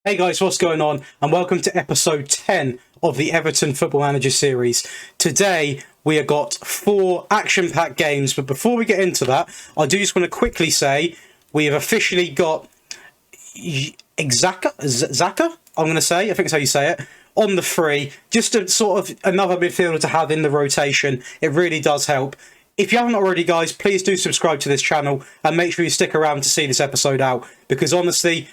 Hey guys, what's going on? And welcome to episode 10 of the Everton Football Manager series. Today we have got 4 action-packed games, but before we get into that, I do just want to quickly say we have officially got Zaka, I'm going to say, I think that's how you say it, on the free. Just a sort of another midfielder to have in the rotation. It really does help. If you haven't already, guys, please do subscribe to this channel and make sure you stick around to see this episode out, because honestly,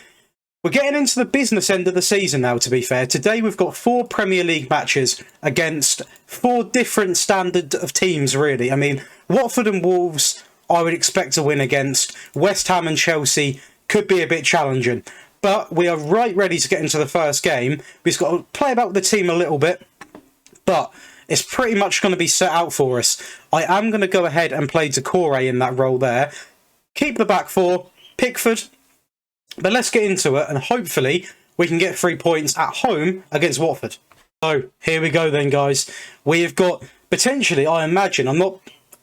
we're getting into the business end of the season now, to be fair. Today we've got 4 Premier League matches against 4 different standard of teams, really. I mean, Watford and Wolves, I would expect to win against. West Ham and Chelsea could be a bit challenging. But we are right ready to get into the first game. We've got to play about the team a little bit, but it's pretty much going to be set out for us. I am going to go ahead and play Decore in that role there. Keep the back 4, Pickford. But let's get into it, and hopefully we can get 3 points at home against Watford. So, here we go then, guys. We have got, potentially, I imagine, I'm not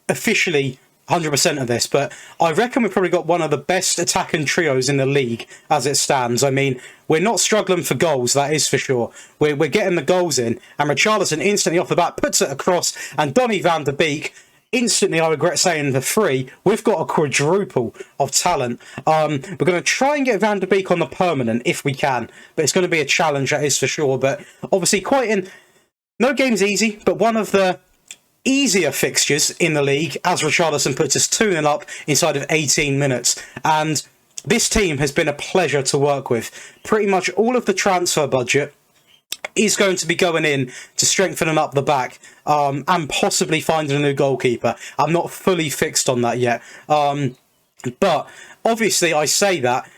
officially 100% of this, but I reckon we've probably got one of the best attacking trios in the league as it stands. I mean, we're not struggling for goals, that is for sure. We're getting the goals in, and Richarlison instantly off the bat puts it across, and Donny van der Beek, instantly, I regret saying the 3. We've got a quadruple of talent. We're going to try and get Van der Beek on the permanent if we can, but it's going to be a challenge, that is for sure. But obviously, no game's easy, but one of the easier fixtures in the league, as Richarlison puts us 2-0 up inside of 18 minutes. And this team has been a pleasure to work with. Pretty much all of the transfer budget is going to be going in to strengthening up the back and possibly finding a new goalkeeper. I'm not fully fixed on that yet. But obviously I say that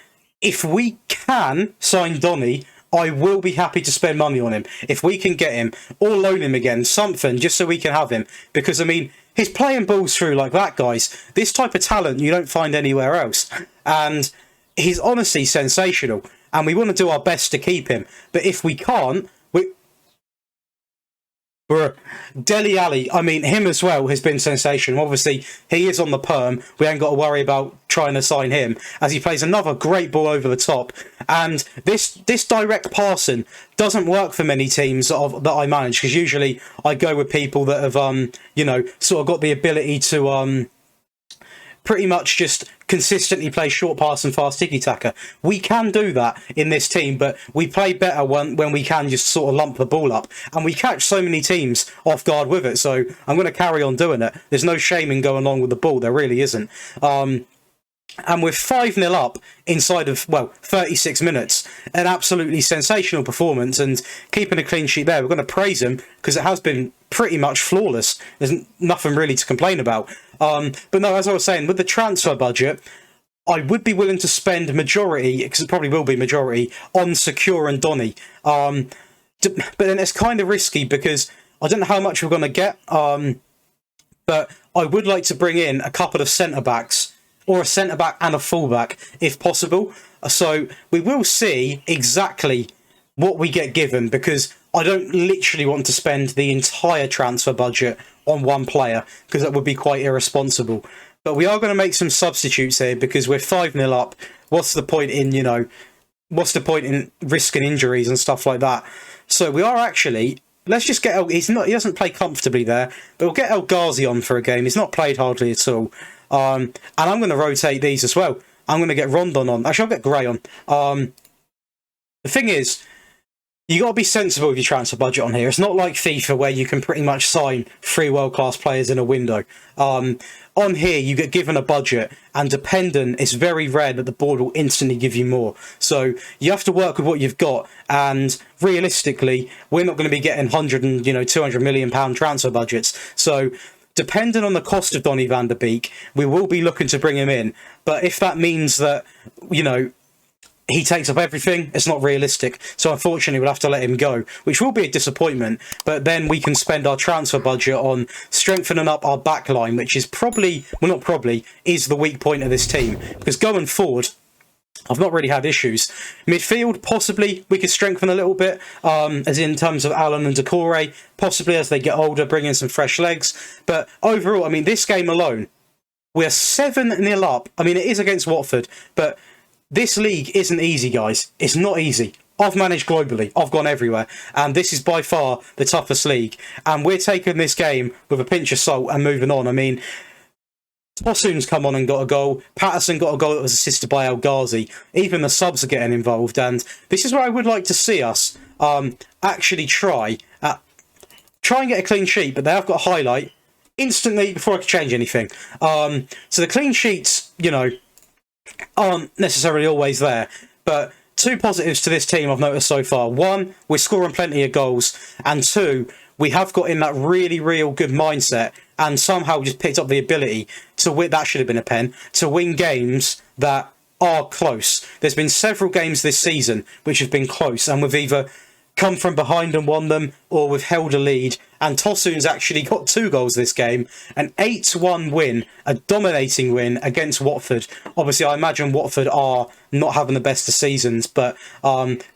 if we can sign Donny, I will be happy to spend money on him. If we can get him or loan him again, something, just so we can have him. Because, I mean, he's playing balls through like that, guys. This type of talent you don't find anywhere else. And he's honestly sensational. And we want to do our best to keep him. But if we can't, Dele Alli, I mean, him as well has been sensational. Obviously, he is on the perm. We ain't got to worry about trying to sign him, as he plays another great ball over the top. And this direct passing doesn't work for many teams that I manage, because usually I go with people that have, sort of got the ability to pretty much just consistently play short pass and fast tiki-taka. We can do that in this team, but we play better when we can just sort of lump the ball up. And we catch so many teams off guard with it, so I'm going to carry on doing it. There's no shame in going along with the ball, there really isn't. And we're 5-0 up inside of, 36 minutes. An absolutely sensational performance, and keeping a clean sheet there. We're going to praise him, because it has been pretty much flawless. There's nothing really to complain about. But no, as I was saying, with the transfer budget, I would be willing to spend majority, because it probably will be majority, on Secure and Donny. But then it's kind of risky, because I don't know how much we're going to get. But I would like to bring in a couple of centre-backs, or a centre-back and a full-back, if possible. So we will see exactly what we get given, because I don't literally want to spend the entire transfer budget on one player, because that would be quite irresponsible. But we are going to make some substitutes here, because we're 5-0 up. What's the point in, risking injuries and stuff like that? So we are actually, let's just get he doesn't play comfortably there, but we'll get El Ghazi on for a game. He's not played hardly at all. And I'm going to rotate these as well. I'm going to get Rondon on. Actually, I'll get Gray on. The thing is, you got to be sensible with your transfer budget on here. It's not like FIFA, where you can pretty much sign 3 world-class players in a window. On here, you get given a budget, and dependent, it's very rare that the board will instantly give you more. So you have to work with what you've got, and realistically, we're not going to be getting 100 and 200 million pound transfer budgets. So depending on the cost of Donny van der Beek, we will be looking to bring him in. But if that means that, he takes up everything, it's not realistic. So unfortunately, we'll have to let him go, which will be a disappointment. But then we can spend our transfer budget on strengthening up our back line, which is is the weak point of this team. Because going forward, I've not really had issues. Midfield, possibly, we could strengthen a little bit, as in terms of Allen and Decore, possibly as they get older, bring in some fresh legs. But overall, I mean, this game alone, we're 7-0 up. I mean, it is against Watford, but this league isn't easy, guys. It's not easy. I've managed globally. I've gone everywhere. And this is by far the toughest league. And we're taking this game with a pinch of salt and moving on. I mean, Tosun's come on and got a goal. Patterson got a goal that was assisted by El Ghazi. Even the subs are getting involved. And this is where I would like to see us actually try and get a clean sheet. But they have got a highlight instantly before I could change anything. So the clean sheets, you know, aren't necessarily always there. But two positives to this team I've noticed so far. One, we're scoring plenty of goals. And two, we have got in that really, real good mindset and somehow just picked up the ability to win. That should have been a pen. To win games that are close. There's been several games this season which have been close, and we've either come from behind and won them, or we've held a lead. And Tosun's actually got 2 goals this game. An 8-1 win, a dominating win against Watford. Obviously, I imagine Watford are not having the best of seasons, but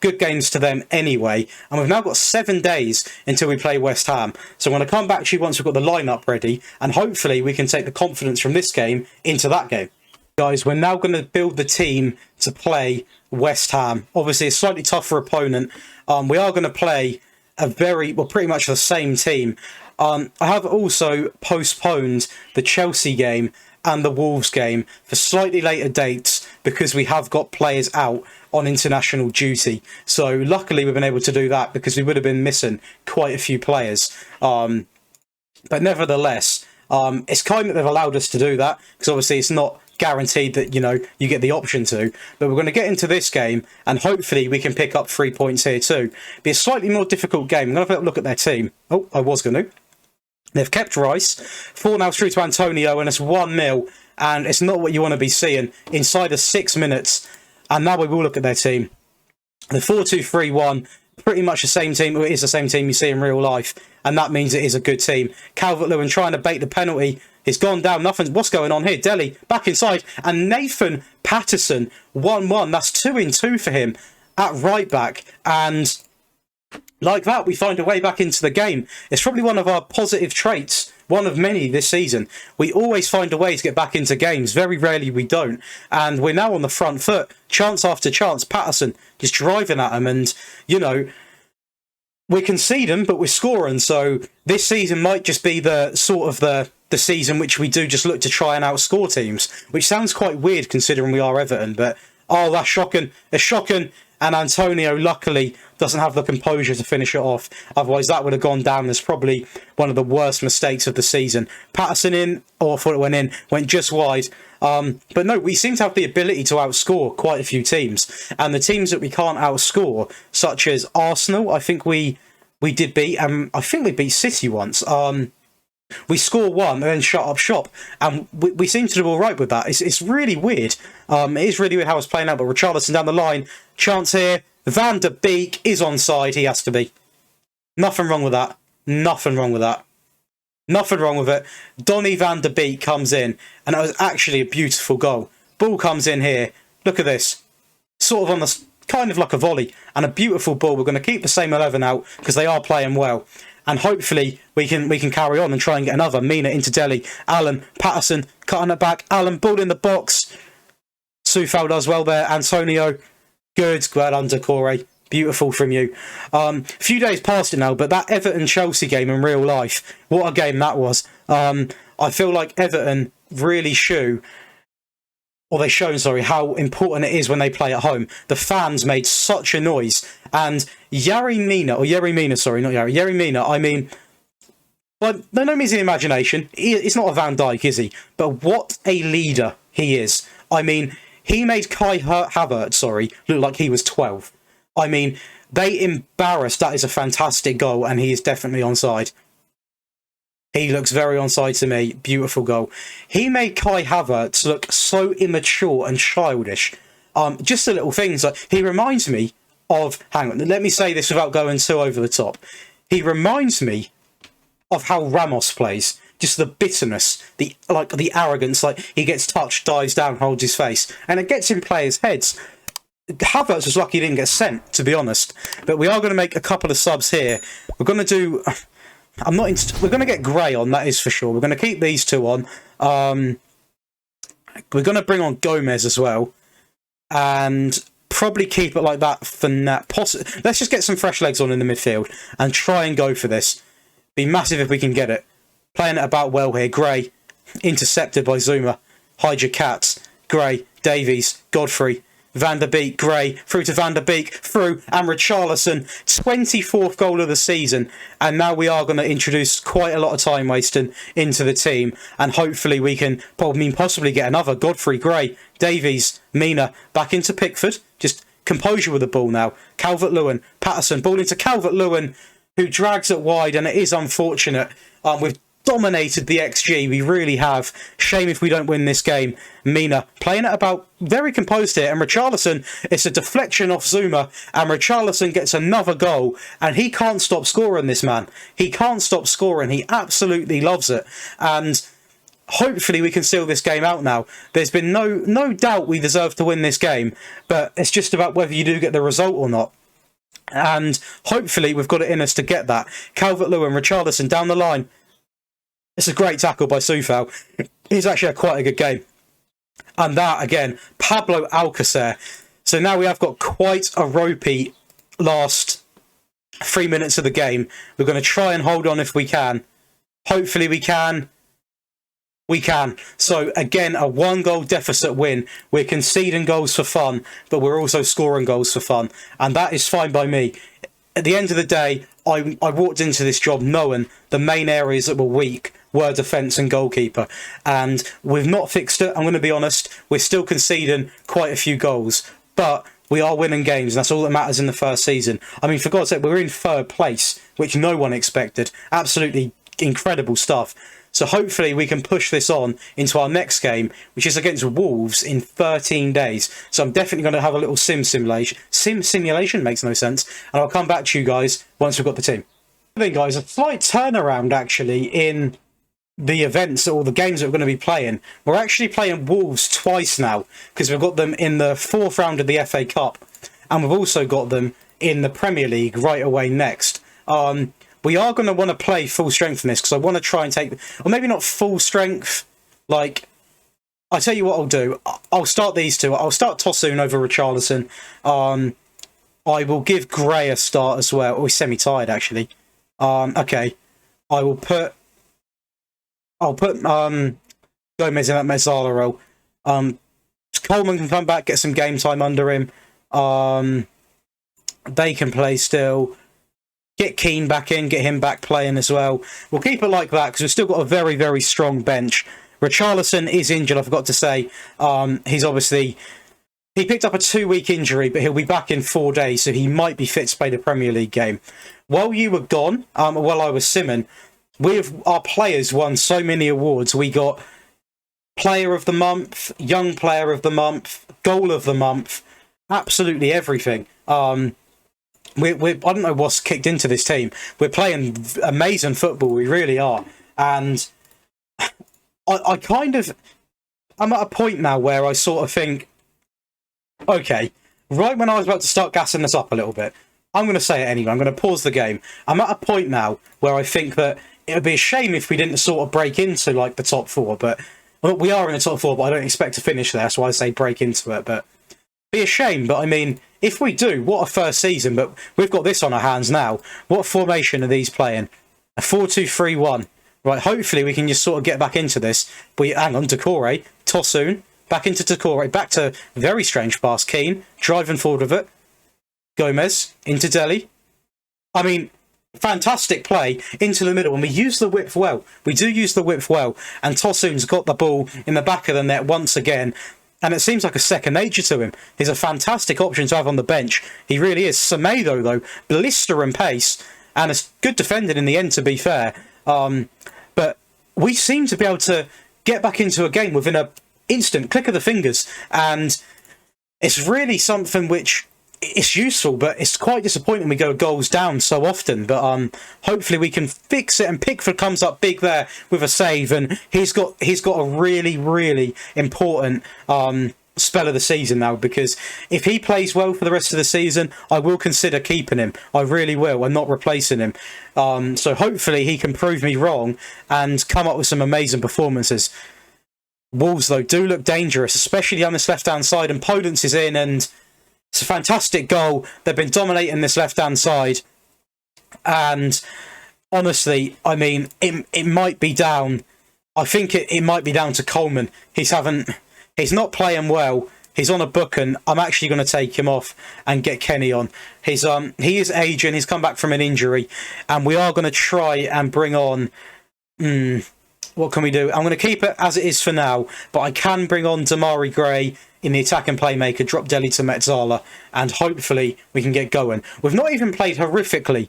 good games to them anyway. And we've now got 7 days until we play West Ham. So I'm going to come back to you once we've got the lineup ready, and hopefully we can take the confidence from this game into that game. Guys, we're now going to build the team to play West Ham. Obviously, a slightly tougher opponent. We are going to play pretty much the same team. I have also postponed the Chelsea game and the Wolves game for slightly later dates because we have got players out on international duty. So luckily we've been able to do that because we would have been missing quite a few players. But nevertheless, it's kind that they've allowed us to do that because obviously it's not guaranteed that, you know, you get the option to. But we're going to get into this game and hopefully we can pick up 3 points here too. Be a slightly more difficult game. I'm going to have a look at their team. Oh, I was going to. They've kept Rice. 4 now through to Antonio, and it's 1-0. And it's not what you want to be seeing inside of 6 minutes. And now we will look at their team. The 4-2-3-1. Pretty much the same team. It is the same team you see in real life. And that means it is a good team. Calvert-Lewin trying to bait the penalty. It's gone down. Nothing. What's going on here? Dele back inside. And Nathan Patterson, 1-1. That's 2 in 2 for him at right back. And like that, we find a way back into the game. It's probably one of our positive traits. One of many this season. We always find a way to get back into games. Very rarely we don't. And we're now on the front foot. Chance after chance. Patterson just driving at them. And, you know, we concede them, but we're scoring. So this season might just be the sort of the season which we do just look to try and outscore teams. Which sounds quite weird considering we are Everton. But, oh, that's shocking. It's shocking. And Antonio, luckily, doesn't have the composure to finish it off. Otherwise, that would have gone down as probably one of the worst mistakes of the season. Patterson in, or I thought it went just wide. But no, we seem to have the ability to outscore quite a few teams. And the teams that we can't outscore, such as Arsenal, I think we did beat. I think we beat City once. We score 1 and then shut up shop. And we seem to do all right with that. It's really weird. It is really weird how it's playing out. But Richarlison down the line. Chance here. Van der Beek is onside. He has to be. Nothing wrong with that. Nothing wrong with that. Nothing wrong with it. Donny van der Beek comes in. And it was actually a beautiful goal. Ball comes in here. Look at this. Sort of on the... kind of like a volley. And a beautiful ball. We're going to keep the same 11 out because they are playing well. And hopefully we can carry on and try and get another. Mina into Dele. Allen, Patterson, cutting it back. Allen, ball in the box. Soufal does well there. Antonio, good. Well done, Decore. Beautiful from you. A few days past it now, but that Everton-Chelsea game in real life, what a game that was. I feel like Everton really shown how important it is when they play at home. The fans made such a noise. And Yerry Mina, I mean, by no means the imagination. He's not a Van Dijk, is he? But what a leader he is. I mean, he made Kai Havertz, look like he was 12. I mean, they embarrassed. That is a fantastic goal, and he is definitely onside. He looks very onside to me. Beautiful goal. He made Kai Havertz look so immature and childish. Just the little things. Like, he reminds me of... Hang on, let me say this without going too over the top. He reminds me of how Ramos plays. Just the bitterness, the arrogance. Like, he gets touched, dives down, holds his face. And it gets in players' heads. Havertz was lucky he didn't get sent, to be honest. But we are going to make a couple of subs here. We're going to do... we're going to get Gray on, that is for sure. We're going to keep these 2 on. We're going to bring on Gomez as well. And probably keep it like that for now. Let's just get some fresh legs on in the midfield and try and go for this. Be massive if we can get it. Playing it about well here. Gray, intercepted by Zuma. Hide your cats. Gray, Davies, Godfrey, Van der Beek, Gray, through to Van der Beek, through, and Richarlison, 24th goal of the season, and now we are going to introduce quite a lot of time wasting into the team, and hopefully we can possibly get another. Godfrey, Gray, Davies, Mina, back into Pickford, just composure with the ball now. Calvert-Lewin, Patterson, ball into Calvert-Lewin, who drags it wide, and it is unfortunate. We've dominated the XG, we really have. Shame if we don't win this game. Mina playing it about very composed here, and Richarlison, it's a deflection off Zuma, and Richarlison gets another goal, and he can't stop scoring, this man. He can't stop scoring, he absolutely loves it, and hopefully we can seal this game out now. There's been no doubt we deserve to win this game, but it's just about whether you do get the result or not. And hopefully we've got it in us to get that. Calvert-Lewin, Richarlison down the line. It's a great tackle by Soufal. He's actually had quite a good game. And that, again, Pablo Alcacer. So now we have got quite a ropey last 3 minutes of the game. We're going to try and hold on if we can. Hopefully we can. We can. So, again, a 1-goal deficit win. We're conceding goals for fun, but we're also scoring goals for fun. And that is fine by me. At the end of the day, I walked into this job knowing the main areas that were weak were defence and goalkeeper. And we've not fixed it, I'm going to be honest. We're still conceding quite a few goals. But we are winning games, and that's all that matters in the first season. I mean, for God's sake, we're in 3rd place, which no one expected. Absolutely incredible stuff. So hopefully we can push this on into our next game, which is against Wolves in 13 days. So I'm definitely going to have a little simulation. Simulation makes no sense. And I'll come back to you guys once we've got the team. Then, guys, a slight turnaround actually in the events or the games that we're going to be playing. We're actually playing Wolves twice now because we've got them in the 4th round of the FA Cup, and we've also got them in the Premier League right away next. We are going to want to play full strength in this because I want to try and take, or maybe not full strength. Like, I'll tell you what I'll do. I'll start these two. I'll start Tosun over Richarlison. I will give Gray a start as well. Oh, he's semi-tired actually. Okay, I'll put Gomez in that Mezzala role. Coleman can come back, get some game time under him. They can play still. Get Keane back in, get him back playing as well. We'll keep it like that because we've still got a very, very strong bench. Richarlison is injured, I forgot to say. He picked up a 2-week injury, but he'll be back in 4 days, so he might be fit to play the Premier League game. While you were gone, while I was simming, our players won so many awards. We got Player of the Month, Young Player of the Month, Goal of the Month, absolutely everything. I don't know what's kicked into this team. We're playing amazing football, we really are. And I'm at a point now where I sort of think, okay, right when I was about to start gassing this up a little bit, I'm going to say it anyway, I'm going to pause the game. I'm at a point now where I think that it would be a shame if we didn't sort of break into like the top 4, but well, we are in the top 4, but I don't expect to finish there, so I say break into it, but be a shame. But I mean, if we do, what a first season, but we've got this on our hands now. What formation are these playing? A 4-2-3-1. Right, hopefully we can just sort of get back into this. Hang on, Decore, Tosun, back into Decore, back to very strange pass, Keane, driving forward with it. Gomez, into Dele. I mean, fantastic play into the middle, and we use the width well. We do use the width well, and Tosun's got the ball in the back of the net once again. And it seems like a second nature to him. He's a fantastic option to have on the bench. He really is. Semedo, though, blistering pace. And it's good defending in the end, to be fair. But we seem to be able to get back into a game within an instant click of the fingers. And it's really something which is useful, but it's quite disappointing we go goals down so often. But hopefully we can fix it, and Pickford comes up big there with a save, and he's got a really, really important spell of the season now, because if he plays well for the rest of the season, I will consider keeping him. I really will, and not replacing him. So hopefully he can prove me wrong and come up with some amazing performances. Wolves, though, do look dangerous, especially on this left-hand side, and Podence is in, and It's a fantastic goal. They've been dominating this left-hand side. And honestly, I mean, it might be down. I think it might be down to Coleman. He's not playing well. He's on a booking. I'm actually going to take him off and get Kenny on. He is aging. He's come back from an injury, and we are going to try and bring on. What can we do? I'm going to keep it as it is for now, but I can bring on Damari Gray in the attacking playmaker, drop Dele to Metzala, and hopefully we can get going. We've not even played horrifically.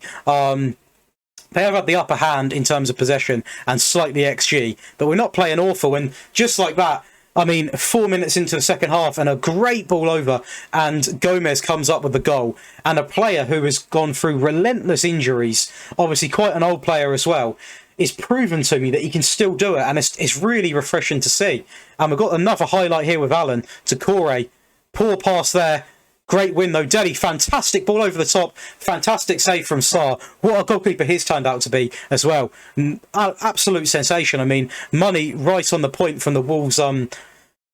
They have had the upper hand in terms of possession and slightly XG, but we're not playing awful. And just like that, I mean, 4 minutes into the second half and a great ball over, and Gomez comes up with the goal. And a player who has gone through relentless injuries, obviously quite an old player as well, is proven to me that he can still do it, and it's really refreshing to see. And we've got another highlight here with Alan to Corey. Poor pass there. Great win though. Dele, fantastic ball over the top. Fantastic save from Sarr. What a goalkeeper he's turned out to be as well. Absolute sensation. I mean, money right on the point from the Wolves,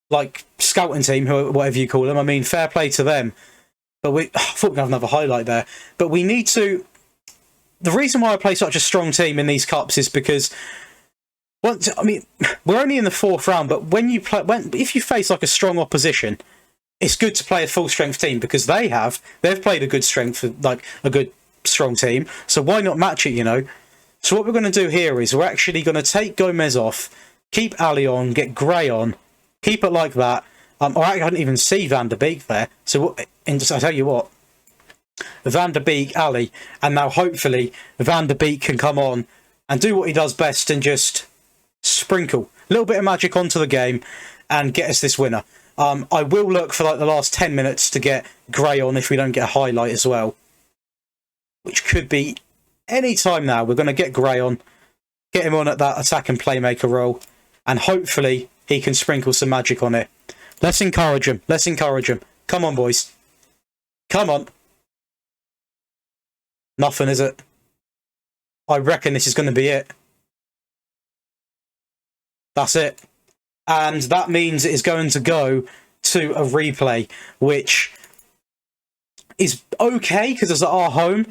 like scouting team, whatever you call them. I mean, fair play to them. But I thought we'd have another highlight there. But we need to. The reason why I play such a strong team in these cups is because, I mean, we're only in the 4th round. But if you face like a strong opposition, it's good to play a full strength team because they've played a good strength, like a good strong team. So why not match it, you know? So what we're going to do here is we're actually going to take Gomez off, keep Ali on, get Gray on, keep it like that. I didn't even see Van der Beek there. So I tell you what, Van der Beek, Ali, and now hopefully Van der Beek can come on and do what he does best and just sprinkle a little bit of magic onto the game and get us this winner. I will look for like the last 10 minutes to get Gray on if we don't get a highlight as well, which could be any time now. We're going to get Gray on, get him on at that attack and playmaker role, and hopefully he can sprinkle some magic on it. Let's encourage him. Let's encourage him. Come on, boys. Come on. Nothing, is it? I reckon this is going to be it. That's it. And that means it is going to go to a replay, which is okay because it's at our home.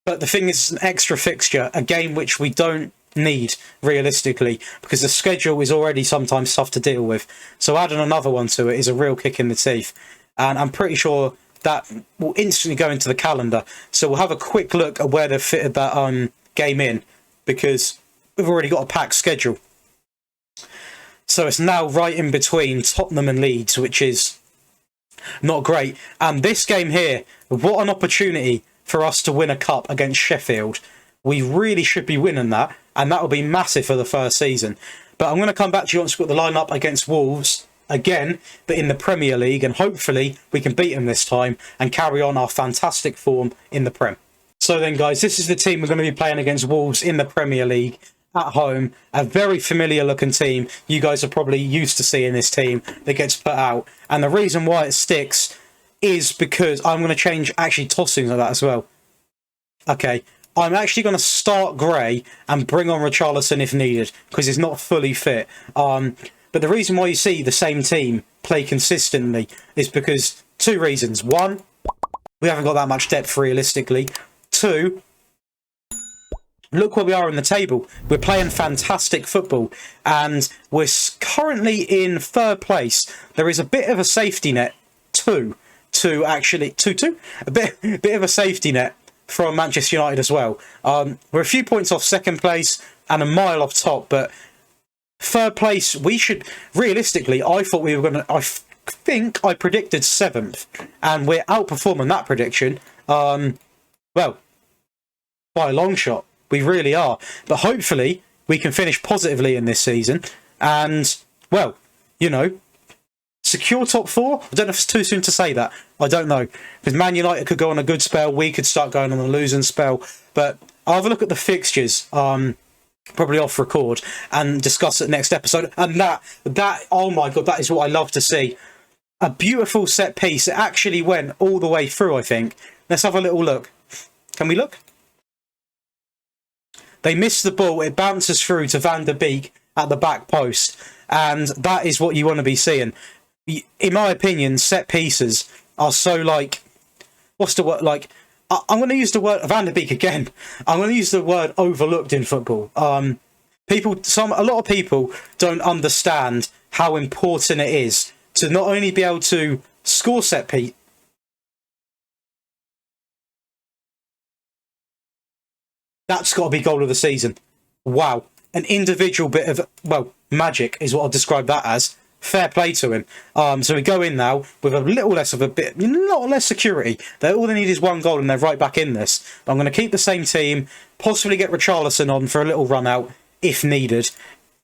But the thing is, it's an extra fixture, a game which we don't need realistically because the schedule is already sometimes tough to deal with. So adding another one to it is a real kick in the teeth. And I'm pretty sure that will instantly go into the calendar. So we'll have a quick look at where they've fitted that game in because we've already got a packed schedule. So it's now right in between Tottenham and Leeds, which is not great. And this game here, what an opportunity for us to win a cup against Sheffield. We really should be winning that, and that will be massive for the first season. But I'm going to come back to you once we've got the lineup against Wolves again, but in the Premier League, and hopefully we can beat them this time and carry on our fantastic form in the Prem. So then, guys, this is the team we're going to be playing against Wolves in the Premier League. At home, a very familiar looking team. You guys are probably used to seeing this team that gets put out. And the reason why it sticks is because I'm going to change actually tossings like that as well. Okay, I'm actually going to start Gray and bring on Richarlison if needed because he's not fully fit. But the reason why you see the same team play consistently is because 2 reasons. 1, we haven't got that much depth realistically. 2, look where we are in the table. We're playing fantastic football and we're currently in 3rd place. There is a bit of a safety net, 2 actually, a bit of a safety net from Manchester United as well. We're a few points off 2nd place and a mile off top, but 3rd place, we should, realistically, I thought we were going to, I think I predicted 7th and we're outperforming that prediction, well, by a long shot. We really are. But hopefully we can finish positively in this season and, well, you know, secure top 4. I don't know if it's too soon to say that. I don't know. Because Man United could go on a good spell. We could start going on a losing spell. But I'll have a look at the fixtures, probably off record, and discuss it next episode. And that, oh my God, that is what I love to see. A beautiful set piece. It actually went all the way through, I think. Let's have a little look. Can we look? They miss the ball, it bounces through to Van der Beek at the back post, and that is what you want to be seeing. In my opinion, set pieces are so, like, what's the word, like, I'm going to use the word Van der Beek again. I'm going to use the word overlooked in football. A lot of people don't understand how important it is to not only be able to score set piece. That's got to be goal of the season. Wow. An individual bit of, well, magic is what I'll describe that as. Fair play to him. So we go in now with a lot less security. All they need is one goal and they're right back in this. I'm going to keep the same team, possibly get Richarlison on for a little run out if needed.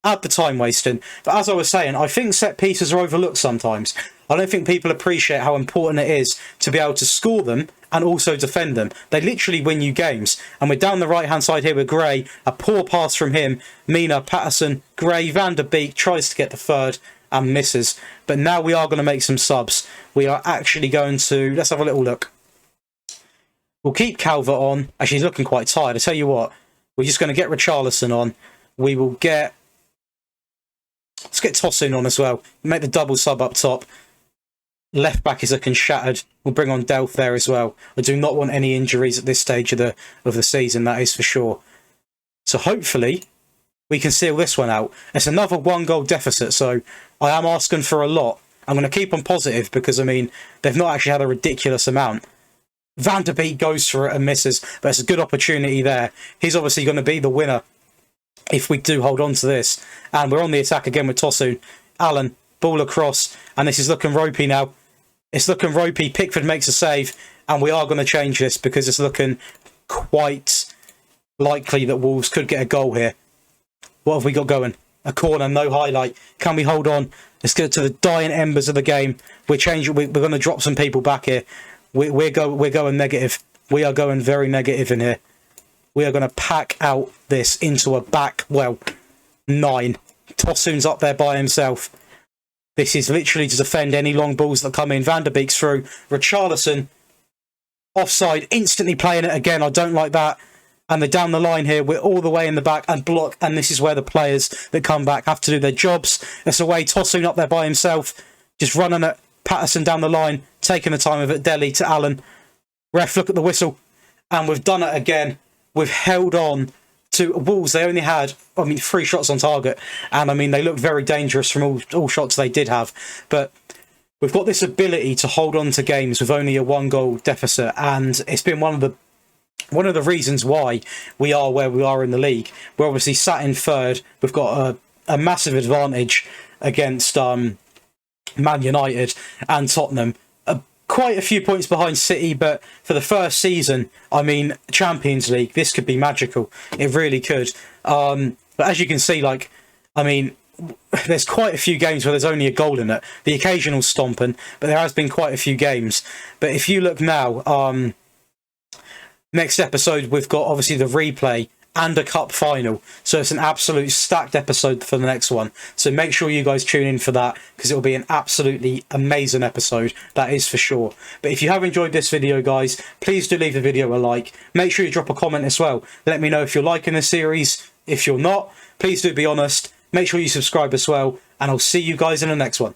Add the time wasting. But as I was saying, I think set pieces are overlooked sometimes. I don't think people appreciate how important it is to be able to score them and also defend them. They literally win you games. And we're down the right-hand side here with Gray. A poor pass from him. Mina, Patterson, Gray, Van der Beek tries to get the third and misses. But now we are going to make some subs. We are actually going to... Let's have a little look. We'll keep Calvert on. Actually, he's looking quite tired. I tell you what, we're just going to get Richarlison on. We will get... Let's get Tosun on as well. Make the double sub up top. Left back is looking shattered. We'll bring on Delph there as well. I do not want any injuries at this stage of the season, that is for sure. So hopefully we can seal this one out. It's another 1-goal deficit, so I am asking for a lot. I'm going to keep on positive because, I mean, they've not actually had a ridiculous amount. Van der Beek goes for it and misses, but it's a good opportunity there. He's obviously going to be the winner if we do hold on to this. And we're on the attack again with Tosun. Allen, ball across, and this is looking ropey now. It's looking ropey. Pickford makes a save, and we are going to change this because it's looking quite likely that Wolves could get a goal here. What have we got going? A corner, no highlight. Can we hold on? Let's get to the dying embers of the game. We're going to drop some people back here. We're going negative. We are going very negative in here. We are going to pack out this into a back, 9. Tosun's up there by himself. This is literally to defend any long balls that come in. Van der Beek's through. Richarlison, offside, instantly playing it again. I don't like that. And they're down the line here. We're all the way in the back and block. And this is where the players that come back have to do their jobs. It's away. Tosun up there by himself. Just running at Patterson down the line. Taking the time of it. Dele to Allen. Ref, look at the whistle. And we've done it again. We've held on to Wolves. They only had, 3 shots on target. And, they looked very dangerous from all shots they did have. But we've got this ability to hold on to games with only a 1-goal deficit. And it's been one of the reasons why we are where we are in the league. We're obviously sat in third. We've got a massive advantage against Man United and Tottenham. Quite a few points behind City, but for the first season, Champions League, this could be magical. It really could. But as you can see, there's quite a few games where there's only a goal in it. The occasional stomping, but there has been quite a few games. But if you look now, next episode, we've got obviously the replay and a cup final. So it's an absolute stacked episode for the next one. So make sure you guys tune in for that because it will be an absolutely amazing episode. That is for sure. But if you have enjoyed this video, guys, please do leave the video a like. Make sure you drop a comment as well. Let me know if you're liking the series. If you're not, please do be honest. Make sure you subscribe as well. And I'll see you guys in the next one.